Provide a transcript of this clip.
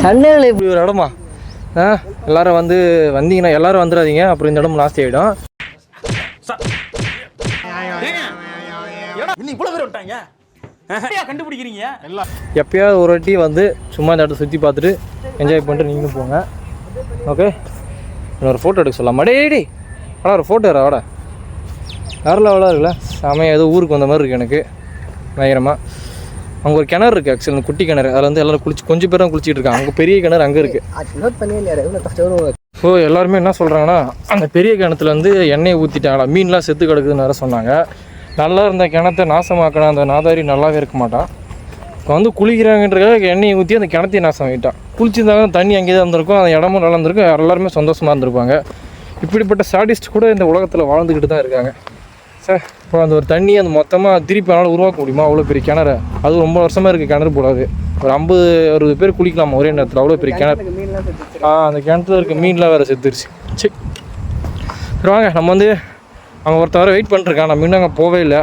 சென்னையில் இப்படி ஒரு இடமா? எல்லோரும் வந்தீங்கன்னா எல்லோரும் வந்துடாதீங்க, அப்புறம் இந்த இடம் நாஸ்தி ஆகிடும். கண்டுபிடிக்கிறீங்க எப்பயாவது ஒரு வாட்டி சும்மா இந்த இடத்த சுற்றி பார்த்துட்டு என்ஜாய் பண்ணிட்டு நீங்களும் போங்க. ஓகே, இன்னொரு ஃபோட்டோ எடுக்க சொல்லலாமா? டேடி ஆனால் ஒரு ஃபோட்டோ வாடா. வேறு லெவலாக இருக்குல்ல, செமையாக ஏதோ ஊருக்கு வந்த மாதிரி இருக்குது எனக்கு பயங்கரமாக. அங்கே ஒரு கிணறு இருக்குது, ஆக்சுவலி குட்டி கிணறு. அதில் எல்லோரும் கொஞ்சம் பேர் தான் குளிச்சிட்டு இருக்காங்க. அங்கே பெரிய கிணறு அங்கே இருக்குது. ஸோ எல்லாருமே என்ன சொல்கிறாங்கன்னா, அந்த பெரிய கிணத்துல எண்ணெயை ஊற்றிட்டாங்களா, மீன்லாம் செத்து கிடக்குதுன்னு வேறு சொன்னாங்க. நல்லா இருந்த கிணத்தை நாசமாக்கினா அந்த நாதாரி நல்லாவே இருக்க மாட்டான். இப்போ குளிக்கிறாங்கன்றதுக்காக எண்ணெயை ஊற்றி அந்த கிணத்தையும் நாசம் ஆகிட்டான். குளிச்சிருந்தாங்க தண்ணி அங்கே தான் இருந்திருக்கும், அந்த இடமும் நல்லா இருந்திருக்கும், எல்லாருமே சந்தோஷமாக இருந்திருப்பாங்க. இப்படிப்பட்ட சாடிஸ்ட் கூட இந்த உலகத்தில் வாழ்ந்துக்கிட்டு தான் இருக்காங்க சார். இப்போ அந்த ஒரு தண்ணி மொத்தமாக திருப்பி அதனால் உருவாக்க முடியுமா? அவ்வளோ பெரிய கிணறு, அது ரொம்ப வருஷமாக இருக்குது கிணறு போடாது. ஒரு 50-60 பேர் குளிக்கலாமா ஒரே நேரத்தில்? அவ்வளோ பெரிய கிணறு. அந்த கிணத்துல இருக்க மீன்லாம் வேறு செத்துருச்சு. சரி வாங்க, நம்ம அங்கே ஒருத்தவரை வெயிட் பண்ணிருக்கான். நம்ம இன்னும் அங்கே போவே இல்லை.